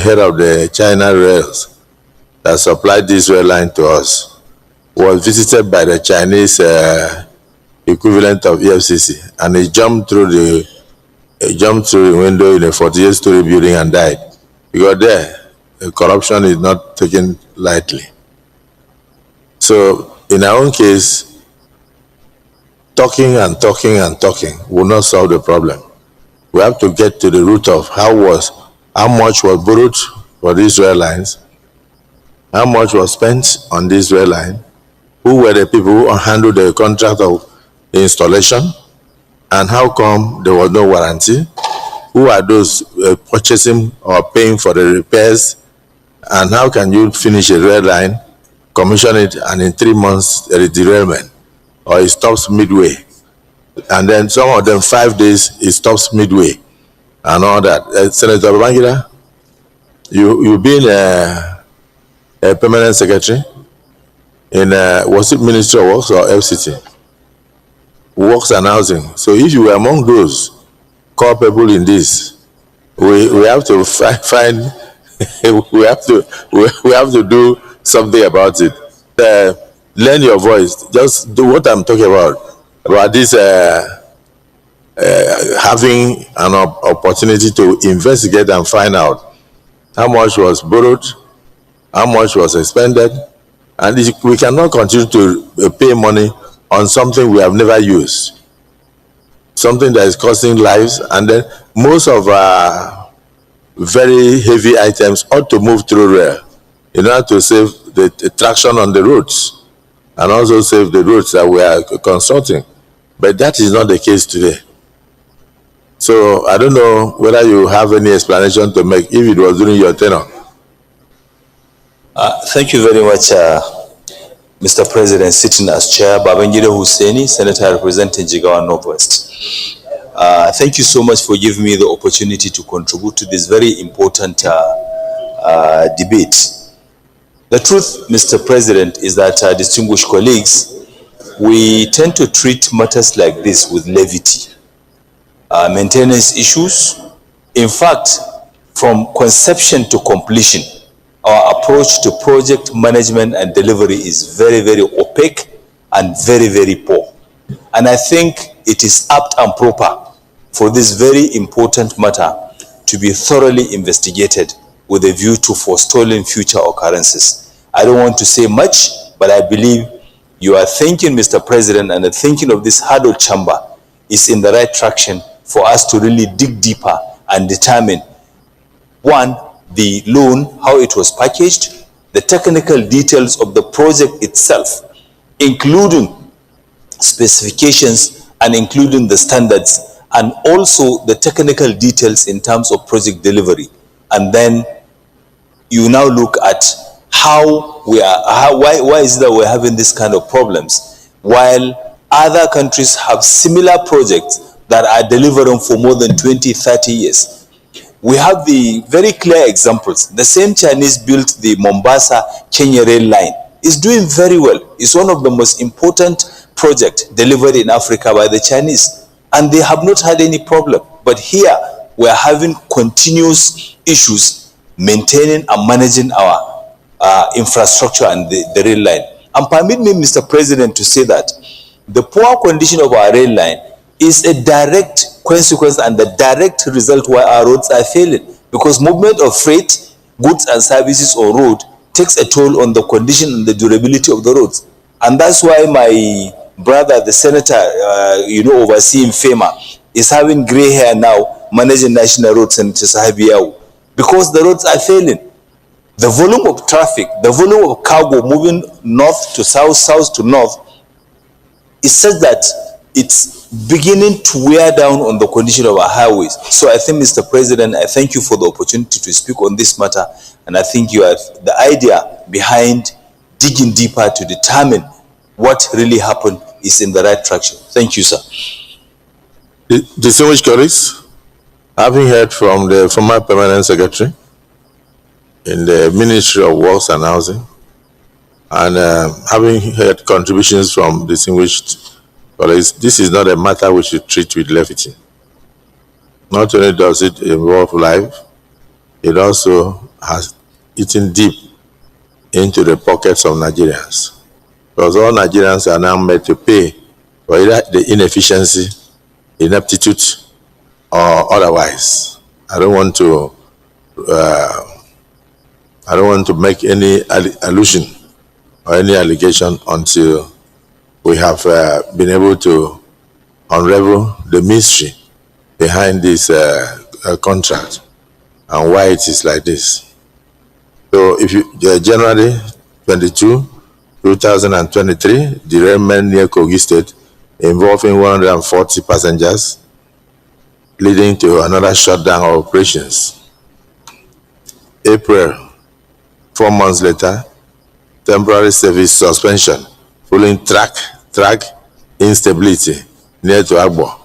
head of the China Rails that supplied this rail line to us, was visited by the Chinese equivalent of EFCC, and he jumped through the window in a 48-story building and died. Because there, corruption is not taken lightly. So in our own case, talking and talking and talking will not solve the problem. We have to get to the root of how much was borrowed for these rail lines, how much was spent on this rail line, who were the people who handled the contract of the installation, and how come there was no warranty, who are those purchasing or paying for the repairs, and how can you finish a rail line, commission it, and in 3 months there is derailment, or it stops midway. And then some of them 5 days, it stops midway, and all that. Senator Babangida, you've been a permanent secretary in, was it Ministry of Works or FCT? Works and Housing. So if you were among those culpable in this, we have to find, we have to do something about it. Lend your voice. Just do what I'm talking about this having an opportunity to investigate and find out how much was borrowed, how much was expended, and we cannot continue to pay money on something we have never used, something that is costing lives, and then most of our very heavy items ought to move through rail in order to save the traction on the roads and also save the roads that we are constructing. But that is not the case today. So I don't know whether you have any explanation to make if it was during your tenure. Thank you very much, Mr. President. Sitting as Chair, Babangida Hussaini, Senator representing Jigawa Northwest. Thank you so much for giving me the opportunity to contribute to this very important debate. The truth, Mr. President, is that, distinguished colleagues, we tend to treat matters like this with levity. Maintenance issues, in fact, from conception to completion, our approach to project management and delivery is very, very opaque and very, very poor. And I think it is apt and proper for this very important matter to be thoroughly investigated with a view to forestalling future occurrences. I don't want to say much, but I believe you are thinking, Mr. President, and the thinking of this huddled chamber is in the right traction for us to really dig deeper and determine, one, the loan, how it was packaged, the technical details of the project itself, including specifications and including the standards, and also the technical details in terms of project delivery. And then you now look at how we are, why is it that we're having this kind of problems while other countries have similar projects that are delivering for more than 20, 30 years. We have the very clear examples. The same Chinese built the Mombasa-Kenya rail line. It's doing very well. It's one of the most important projects delivered in Africa by the Chinese. And they have not had any problem. But here, we're having continuous issues maintaining and managing our infrastructure and the rail line. And permit me, Mr. President, to say that the poor condition of our rail line is a direct consequence and the direct result why our roads are failing. Because movement of freight, goods and services on road takes a toll on the condition and the durability of the roads. And that's why my brother, the senator, overseeing FEMA, is having gray hair now, managing national roads, Senator Sahabiyahu, because the roads are failing. The volume of traffic, the volume of cargo moving north to south, south to north, is such that it's beginning to wear down on the condition of our highways. So I think, Mr. President, I thank you for the opportunity to speak on this matter. And I think you have the idea behind digging deeper to determine what really happened is in the right traction. Thank you, sir. Distinguished colleagues, having heard from the former permanent secretary in the Ministry of Works and Housing, and having heard contributions from distinguished colleagues, this is not a matter we should treat with levity. Not only does it involve life, it also has eaten deep into the pockets of Nigerians, because all Nigerians are now made to pay for either the inefficiency, ineptitude, or otherwise. I don't want to make any allusion or any allegation until we have been able to unravel the mystery behind this contract and why it is like this. So if you January 22, 2023, derailment near Kogi State involving 140 passengers, leading to another shutdown of operations. April, 4 months later, temporary service suspension following track instability near to Agbo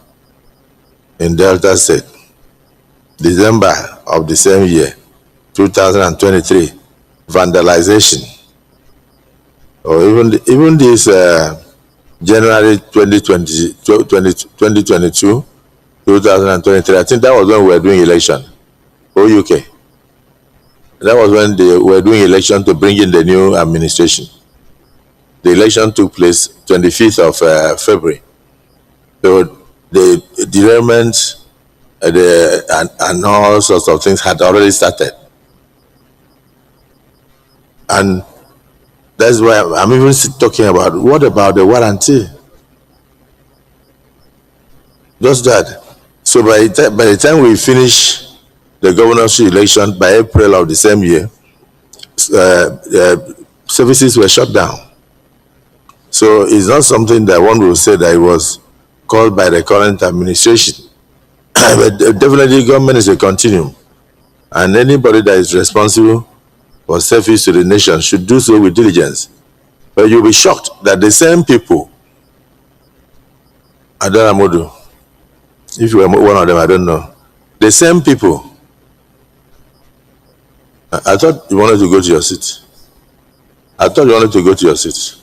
in Delta State. December of the same year, 2023, vandalization. Or even this January 2022, 2023, I think that was when we were doing election, UK. That was when they were doing election to bring in the new administration. The election took place 25th of February. So the derailment and all sorts of things had already started. And that's why I'm even talking about, what about the warranty? Just that. So by the time we finish the governorship election, by April of the same year, services were shut down. So it's not something that one will say that it was called by the current administration. But definitely government is a continuum. And anybody that is responsible for service to the nation should do so with diligence. But you'll be shocked that the same people, Adaramodu, if you were one of them, I don't know, the same people, I thought you wanted to go to your seat.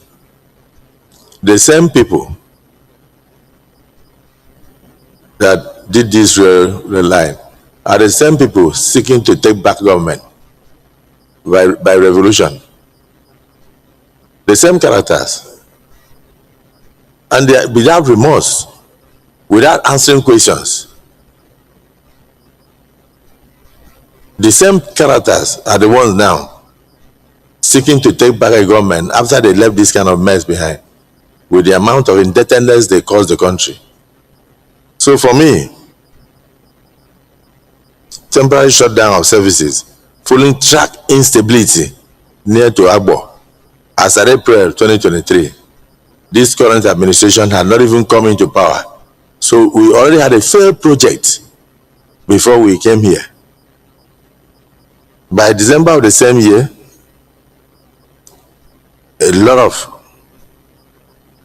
The same people that did this rail line are the same people seeking to take back government by revolution. The same characters. And they are without remorse, without answering questions. The same characters are the ones now seeking to take back a government after they left this kind of mess behind, with the amount of indebtedness they caused the country. So for me, temporary shutdown of services following track instability near to Agbo as at April 2023, this current administration had not even come into power. So we already had a failed project before we came here. By December of the same year, a lot of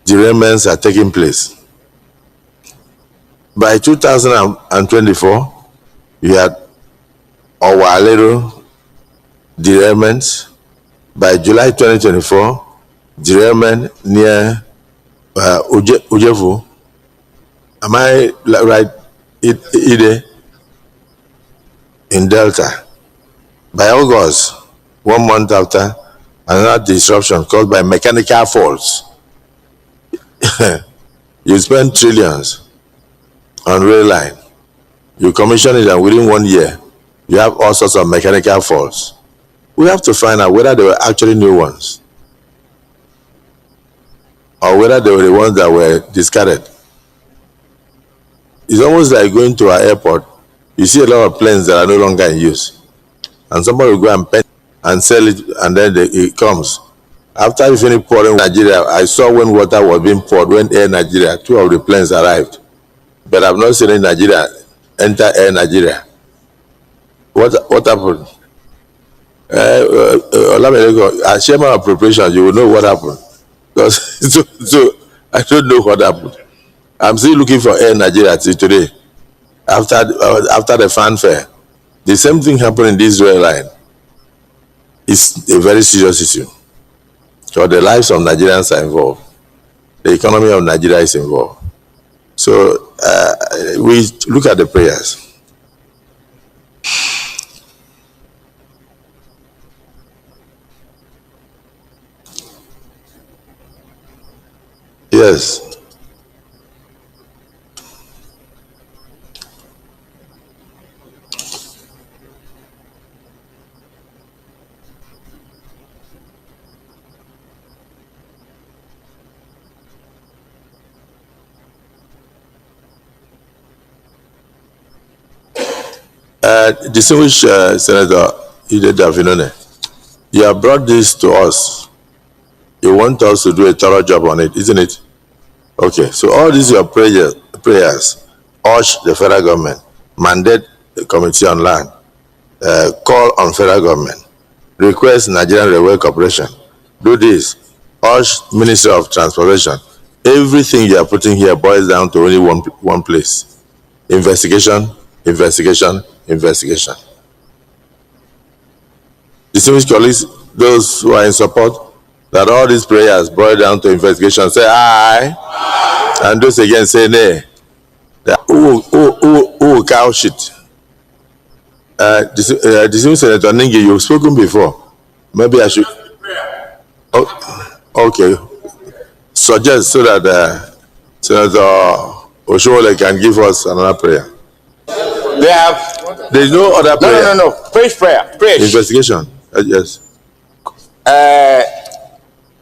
derailments are taking place. By 2024, you had Owalero derailment. By July 2024, derailment near Ujefu. Am I right? Ide in Delta. By August, 1 month after, another disruption caused by mechanical faults. You spend trillions on rail line. You commission it, and within 1 year, you have all sorts of mechanical faults. We have to find out whether they were actually new ones or whether they were the ones that were discarded. It's almost like going to our airport. You see a lot of planes that are no longer in use, and somebody will go and pay and sell it, and then it comes. After you finish pouring Nigeria, I saw when water was being poured, when Air Nigeria, 2 of the planes arrived. But I've not seen any Nigeria enter Air Nigeria. What happened? As chairman of appropriations, you will know what happened. Because so I don't know what happened. I'm still looking for Air Nigeria till today. After the fanfare, the same thing happened in this rail line. It's a very serious issue. So the lives of Nigerians are involved. The economy of Nigeria is involved. So we look at the prayers. Yes. Distinguished Senator Ide Davinone, you have brought this to us. You want us to do a thorough job on it, isn't it? Okay, so all these your prayers urge the federal government, mandate the Committee on Land, call on federal government, request Nigerian Railway Corporation, do this, urge Ministry of Transportation. Everything you are putting here boils down to only one place: investigation, investigation, investigation. Distinguished colleagues, those who are in support that all these prayers boil down to investigation, say aye. And those again say nay. Who cow shit? Distinguished Senator Ningi, you've spoken before. Maybe I should. Oh, okay. Suggest so that Senator Oshowole can give us another prayer. They have. There's no other prayer. No. Praise prayer. Praise. Investigation. Yes.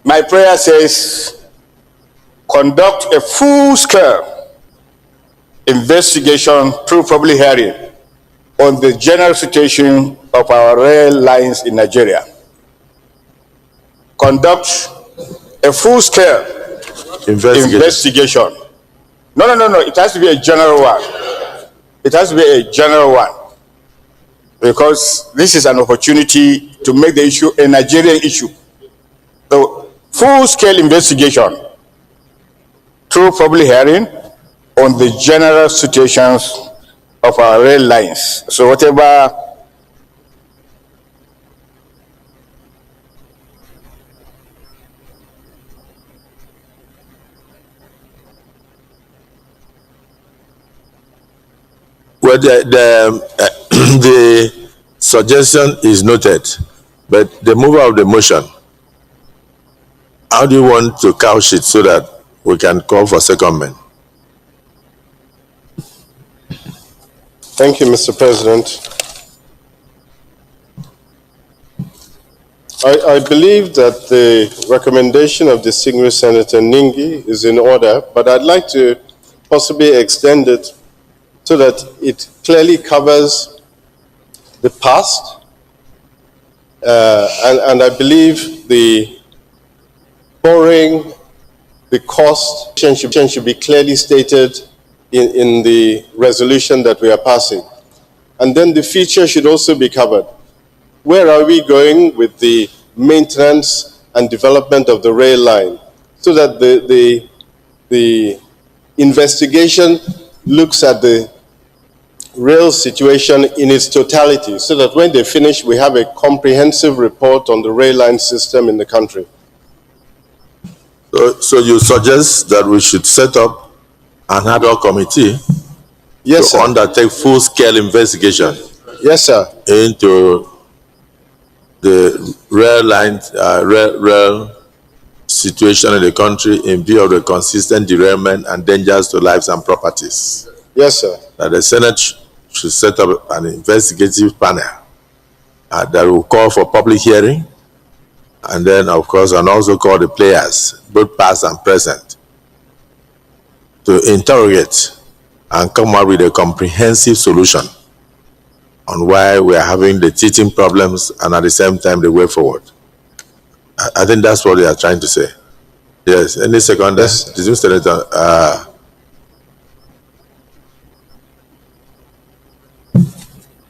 My prayer says, conduct a full-scale investigation through public hearing on the general situation of our rail lines in Nigeria. Conduct a full-scale investigation. No. It has to be a general one. It has to be a general one. Because this is an opportunity to make the issue a Nigerian issue. So, full-scale investigation through public hearing on the general situations of our rail lines. So whatever well, the suggestion is noted, but the mover of the motion, how do you want to couch it so that we can call for secondment? Thank you, Mr. President. I believe that the recommendation of distinguished Senator Ningi is in order, but I'd like to possibly extend it so that it clearly covers the past, and I believe the borrowing, the cost should be clearly stated in the resolution that we are passing. And then the future should also be covered. Where are we going with the maintenance and development of the rail line, so that the investigation looks at the rail situation in its totality, so that when they finish, we have a comprehensive report on the rail line system in the country. So you suggest that we should set up an ad hoc committee Yes, to sir. undertake full-scale investigation Yes, sir. into the rail situation in the country in view of the consistent derailment and dangers to lives and properties. Yes, sir. That the Senate should set up an investigative panel that will call for public hearing, and then, of course, and also call the players, both past and present, to interrogate and come up with a comprehensive solution on why we are having the teething problems and at the same time the way forward. I think that's what they are trying to say. Yes, any second? Yes. Distinguished Senator,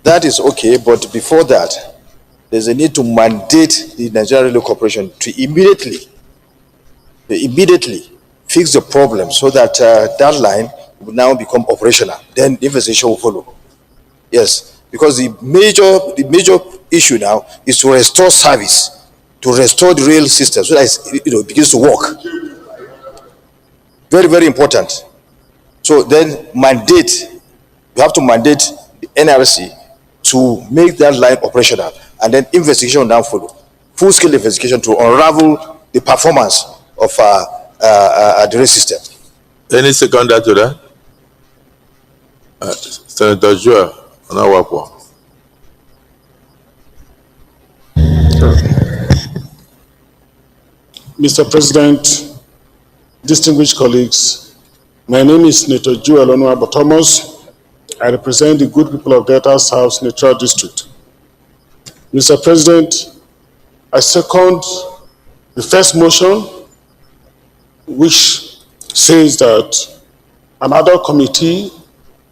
that is okay, but before that, there's a need to mandate the Nigerian Railway Corporation to immediately fix the problem so that that line will now become operational. Then the investigation will follow. Yes, because the major issue now is to restore service, to restore the rail system so that it begins to work. Very, very important. So then you have to mandate the NRC to make that line operational, and then investigation will now follow. Full-scale investigation to unravel the performance of drainage system. Any seconder to that? Senator Joel Onawapo. Mr. President, distinguished colleagues, my name is Senator Joel Onawapo Thomas. I represent the good people of Delta South Senatorial District. Mr. President, I second the first motion, which says that an ad hoc committee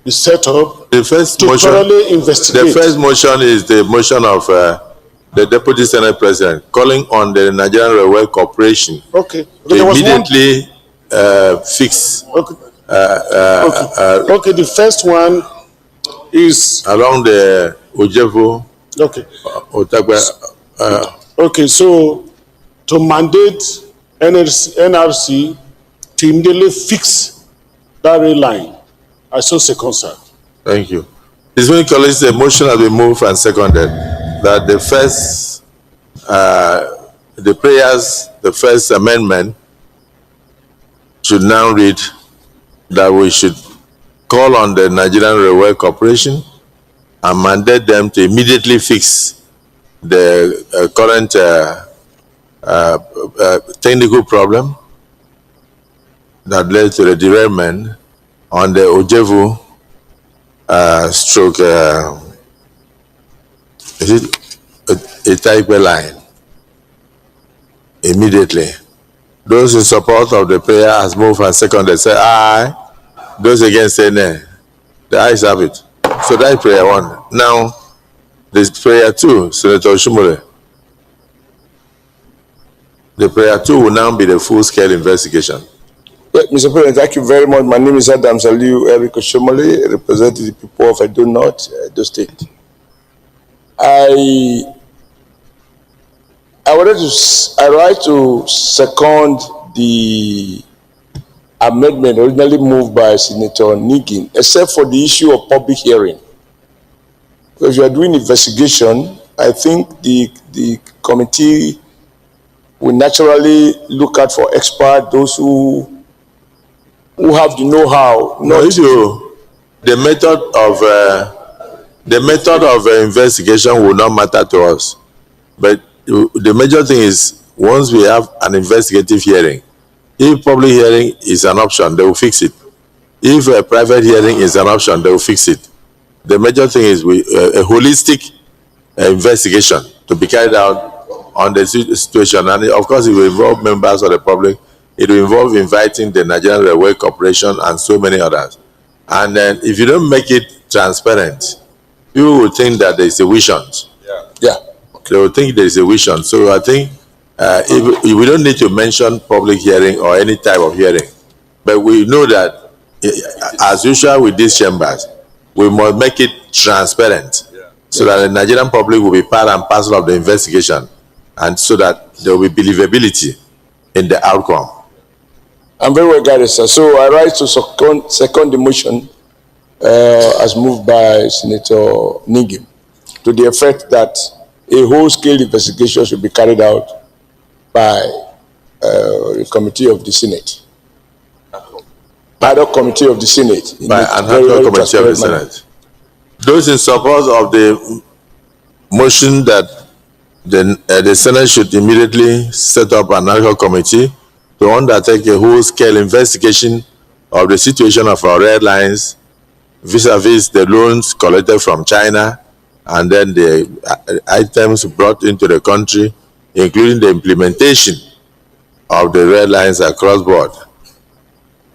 is set up to thoroughly investigate. The first motion is the motion of the Deputy Senate President calling on the Nigerian Railway Corporation to immediately fix. Okay, the first one is along the Ojevo. Okay. Okay, so to mandate NRC to immediately fix that rail line. I so second, sir. Thank you. This many colleagues, the motion has been moved and seconded that the first, the first amendment should now read that we should call on the Nigerian Railway Corporation and mandate them to immediately fix the current technical problem that led to the derailment on the Ojevu stroke is it a type line immediately. Those in support of the prayer has moved and seconded say aye. Those against say nay. The ayes have it. So that prayer one. Now there's prayer two, Senator Oshimole. The prayer two will now be the full-scale investigation. Mr. President, thank you very much. My name is Adam Saliu Eric Oshimole, representing the people of Edo North, Edo State. I like to second the amendment originally moved by Senator Nigin, except for the issue of public hearing. If you are doing investigation, I think the committee will naturally look out for experts, those who have the know-how. The method of investigation will not matter to us, but the major thing is once we have an investigative hearing, if public hearing is an option, they will fix it. If a private hearing is an option, they will fix it. The major thing is a holistic investigation to be carried out on the situation, and of course it will involve members of the public. It will involve inviting the Nigerian Railway Corporation and so many others. And then if you don't make it transparent, people will think that there is a wish hunt. Yeah. They will think there is a wish hunt. So I think if we don't need to mention public hearing or any type of hearing, but we know that as usual with these chambers, we must make it transparent so that the Nigerian public will be part and parcel of the investigation, and so that there will be believability in the outcome. I'm very well guided, sir. So I rise to second the motion as moved by Senator Nigim, to the effect that a whole-scale investigation should be carried out by the committee of the Senate. By the committee of the Senate. By an actual committee of the Senate. Those in support of the motion that the Senate should immediately set up an ad hoc committee to undertake a whole-scale investigation of the situation of our red lines vis-a-vis the loans collected from China and then the items brought into the country, including the implementation of the red lines across board.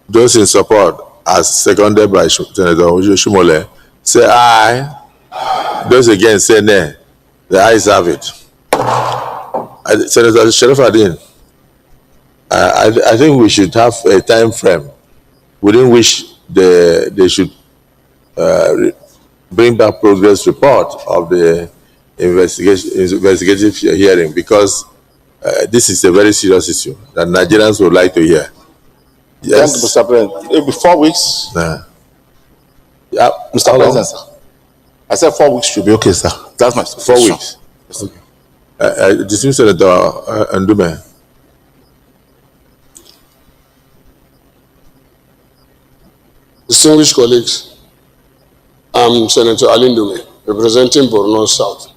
Those in support, as seconded by Senator Oshimole, say aye. Those against say nay. The ayes have it. Senator Sharifadin, I think we should have a time frame within which they should bring back progress report of the investigative hearing, because this is a very serious issue that Nigerians would like to hear. Yes. Thank you, Mr. President. It'll be 4 weeks. Yeah, Mr. President, sir. I said 4 weeks should be okay, sir. That's my 4 weeks. Yes, okay. Dismissed Senator Ndume. Distinguished colleagues, I'm Senator Alindume, representing Borno South.